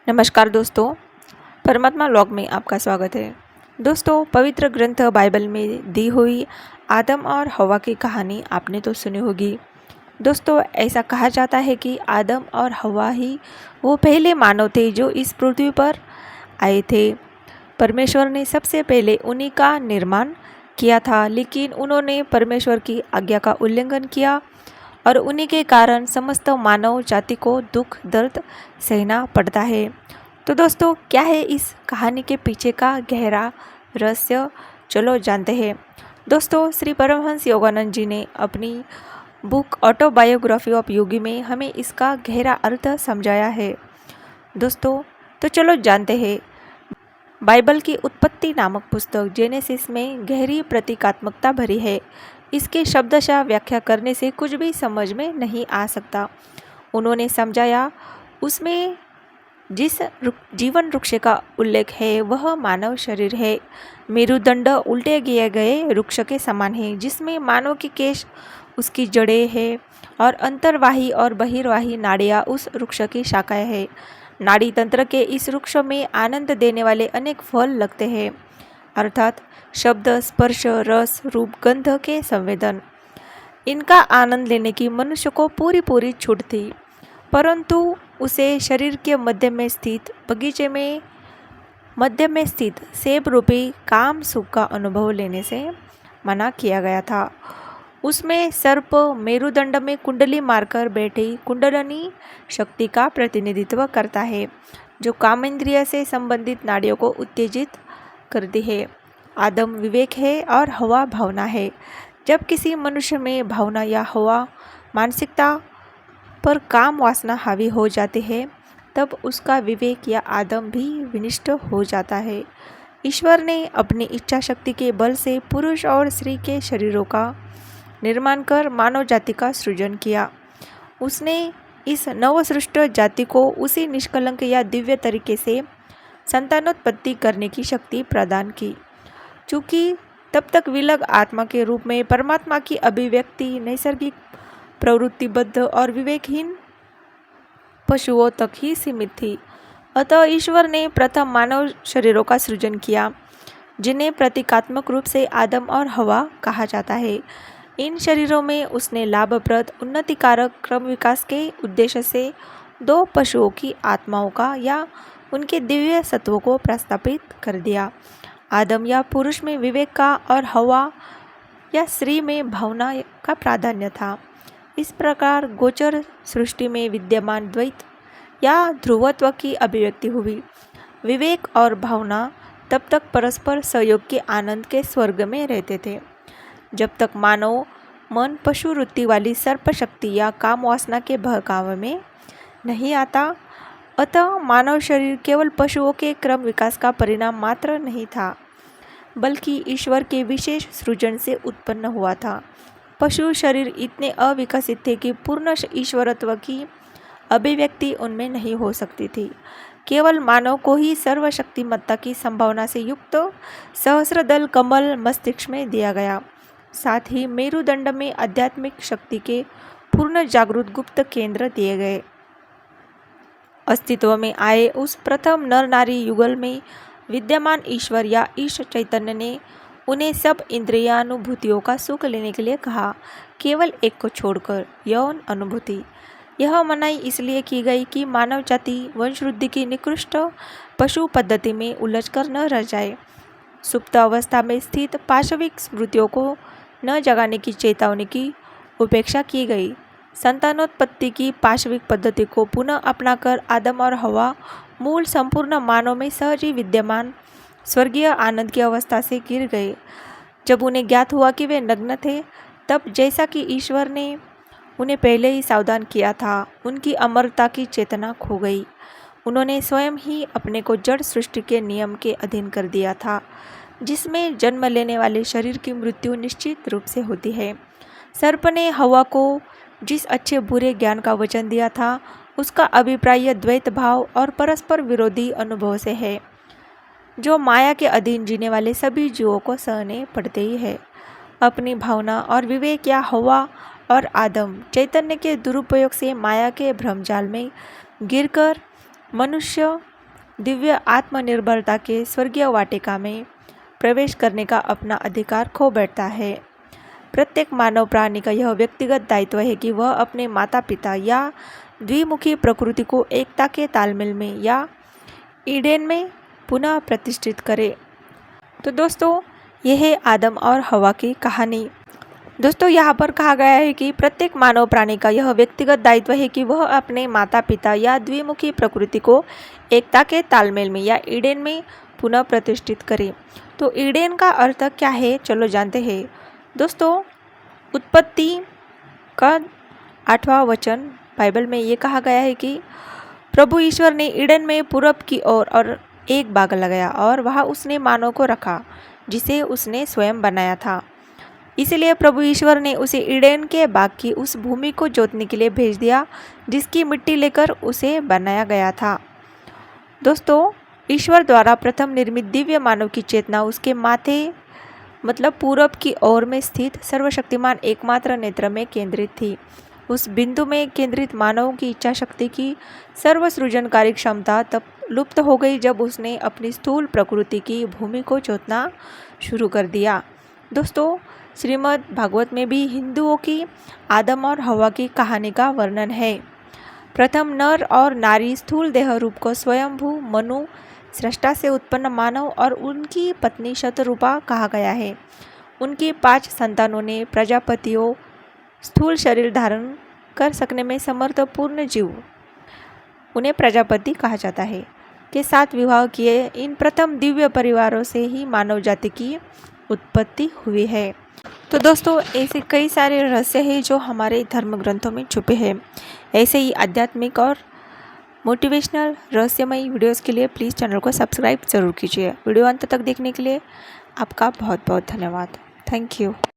नमस्कार दोस्तों, परमात्मा लॉग में आपका स्वागत है। दोस्तों, पवित्र ग्रंथ बाइबल में दी हुई आदम और हवा की कहानी आपने तो सुनी होगी। दोस्तों, ऐसा कहा जाता है कि आदम और हवा ही वो पहले मानव थे जो इस पृथ्वी पर आए थे। परमेश्वर ने सबसे पहले उन्हीं का निर्माण किया था, लेकिन उन्होंने परमेश्वर की आज्ञा का उल्लंघन किया और उन्हीं के कारण समस्त मानव जाति को दुख दर्द सहना पड़ता है। तो दोस्तों, क्या है इस कहानी के पीछे का गहरा रहस्य, चलो जानते हैं। दोस्तों, श्री परमहंस योगानंद जी ने अपनी बुक ऑटोबायोग्राफी ऑफ योगी में हमें इसका गहरा अर्थ समझाया है। दोस्तों, तो चलो जानते हैं। बाइबल की उत्पत्ति नामक पुस्तक जेनेसिस में गहरी प्रतीकात्मकता भरी है। इसके शब्दशः व्याख्या करने से कुछ भी समझ में नहीं आ सकता। उन्होंने समझाया, उसमें जिस जीवन वृक्ष का उल्लेख है वह मानव शरीर है। मेरुदंड उल्टे किए गए वृक्ष के समान है, जिसमें मानव की केश उसकी जड़ें है और अंतर्वाही और बहिर्वाही नाड़ियाँ उस वृक्ष की शाखाएं हैं। नाड़ी तंत्र के इस वृक्ष में आनंद देने वाले अनेक फल लगते हैं, अर्थात शब्द, स्पर्श, रस, रूप, गंध के संवेदन। इनका आनंद लेने की मनुष्य को पूरी छूट थी, परंतु उसे शरीर के मध्य में स्थित बगीचे में मध्य में स्थित सेब रूपी काम सुख का अनुभव लेने से मना किया गया था। उसमें सर्प मेरुदंड में कुंडली मारकर बैठी कुंडलनी शक्ति का प्रतिनिधित्व करता है, जो कामेंद्रिय से संबंधित नाड़ियों को उत्तेजित करती है। आदम विवेक है और हवा भावना है। जब किसी मनुष्य में भावना या हवा मानसिकता पर काम वासना हावी हो जाती है, तब उसका विवेक या आदम भी विनिष्ट हो जाता है। ईश्वर ने अपनी इच्छा शक्ति के बल से पुरुष और स्त्री के शरीरों का निर्माण कर मानव जाति का सृजन किया। उसने इस नवसृष्ट जाति को उसी निष्कलंक या दिव्य तरीके से संतानोत्पत्ति करने की शक्ति प्रदान की। चूँकि तब तक विलग आत्मा के रूप में परमात्मा की अभिव्यक्ति नैसर्गिक, प्रवृत्तिबद्ध और विवेकहीन पशुओं तक ही सीमित थी, अतः ईश्वर ने प्रथम मानव शरीरों का सृजन किया, जिन्हें प्रतीकात्मक रूप से आदम और हवा कहा जाता है। इन शरीरों में उसने लाभप्रद उन्नतिकारक क्रम विकास के उद्देश्य से दो पशुओं की आत्माओं का या उनके दिव्य सत्वों को प्रस्थापित कर दिया। आदम या पुरुष में विवेक का और हवा या स्त्री में भावना का प्राधान्य था। इस प्रकार गोचर सृष्टि में विद्यमान द्वैत या ध्रुवत्व की अभिव्यक्ति हुई। विवेक और भावना तब तक परस्पर सहयोग के आनंद के स्वर्ग में रहते थे, जब तक मानव मन पशु वृत्ति वाली सर्प शक्ति या काम वासना के बहकावे में नहीं आता। अतः मानव शरीर केवल पशुओं के क्रम विकास का परिणाम मात्र नहीं था, बल्कि ईश्वर के विशेष सृजन से उत्पन्न हुआ था। पशु शरीर इतने अविकसित थे कि पूर्ण ईश्वरत्व की अभिव्यक्ति उनमें नहीं हो सकती थी। केवल मानव को ही सर्वशक्तिमत्ता की संभावना से युक्त सहस्रदल कमल मस्तिष्क में दिया गया। साथ ही मेरुदंड में आध्यात्मिक शक्ति के पूर्ण जागृत गुप्त केंद्र दिए गए। अस्तित्व में आए उस प्रथम नर नारी युगल में विद्यमान ईश्वर या ईश चैतन्य ने उन्हें सब इंद्रियानुभूतियों का सुख लेने के लिए कहा, केवल एक को छोड़कर, यौन अनुभूति। यह मनाही इसलिए की गई कि मानव जाति वंशवृद्धि की निकृष्ट पशु पद्धति में उलझकर न रह जाए। सुप्त अवस्था में स्थित पाशविक स्मृतियों को न जगाने की चेतावनी की उपेक्षा की गई। संतानोत्पत्ति की पाशविक पद्धति को पुनः अपनाकर आदम और हवा मूल संपूर्ण मानव में सहज ही विद्यमान स्वर्गीय आनंद की अवस्था से गिर गए। जब उन्हें ज्ञात हुआ कि वे नग्न थे, तब जैसा कि ईश्वर ने उन्हें पहले ही सावधान किया था, उनकी अमरता की चेतना खो गई। उन्होंने स्वयं ही अपने को जड़ सृष्टि के नियम के अधीन कर दिया था, जिसमें जन्म लेने वाले शरीर की मृत्यु निश्चित रूप से होती है। सर्प ने हवा को जिस अच्छे बुरे ज्ञान का वचन दिया था, उसका अभिप्राय द्वैत भाव और परस्पर विरोधी अनुभव से है, जो माया के अधीन जीने वाले सभी जीवों को सहने पड़ते ही है। अपनी भावना और विवेक या हवा और आदम चैतन्य के दुरुपयोग से माया के भ्रमजाल में गिरकर मनुष्य दिव्य आत्मनिर्भरता के स्वर्गीय वाटिका में प्रवेश करने का अपना अधिकार खो बैठता है। प्रत्येक मानव प्राणी का यह व्यक्तिगत दायित्व है कि वह अपने माता पिता या द्विमुखी प्रकृति को एकता के तालमेल में या ईडेन में पुनः प्रतिष्ठित करे। तो दोस्तों, यह है आदम और हवा की कहानी। दोस्तों, यहाँ पर कहा गया है कि प्रत्येक मानव प्राणी का यह व्यक्तिगत दायित्व है कि वह अपने माता पिता या द्विमुखी प्रकृति को एकता के तालमेल में या ईडेन में पुनः प्रतिष्ठित करे। तो ईडेन का अर्थ क्या है, चलो जानते हैं। दोस्तों, उत्पत्ति का 8वां वचन बाइबल में ये कहा गया है कि प्रभु ईश्वर ने ईडन में पूरब की ओर और एक बाग लगाया और वहाँ उसने मानव को रखा जिसे उसने स्वयं बनाया था। इसलिए प्रभु ईश्वर ने उसे ईडेन के बाग की उस भूमि को जोतने के लिए भेज दिया जिसकी मिट्टी लेकर उसे बनाया गया था। दोस्तों, ईश्वर द्वारा प्रथम निर्मित दिव्य मानव की चेतना उसके माथे मतलब पूरब की ओर में स्थित सर्वशक्तिमान एकमात्र नेत्र में केंद्रित थी। उस बिंदु में केंद्रित मानव की इच्छा शक्ति की सर्वसृजनकारी क्षमता तब लुप्त हो गई जब उसने अपनी स्थूल प्रकृति की भूमि को जोतना शुरू कर दिया। दोस्तों, श्रीमद् भागवत में भी हिंदुओं की आदम और हवा की कहानी का वर्णन है। प्रथम नर और नारी स्थूल देह रूप को स्वयंभू मनु सृष्टा से उत्पन्न मानव और उनकी पत्नी शतरूपा कहा गया है। उनकी 5 संतानों ने प्रजापतियों स्थूल शरीर धारण कर सकने में समर्थ पूर्ण जीव, उन्हें प्रजापति कहा जाता है, के साथ विवाह किए। इन प्रथम दिव्य परिवारों से ही मानव जाति की उत्पत्ति हुई है। तो दोस्तों, ऐसे कई सारे रहस्य हैं जो हमारे धर्म ग्रंथों में छुपे हैं। ऐसे ही आध्यात्मिक और मोटिवेशनल रहस्यमयी वीडियोस के लिए प्लीज़ चैनल को सब्सक्राइब ज़रूर कीजिए। वीडियो अंत तक देखने के लिए आपका बहुत बहुत धन्यवाद। Thank you.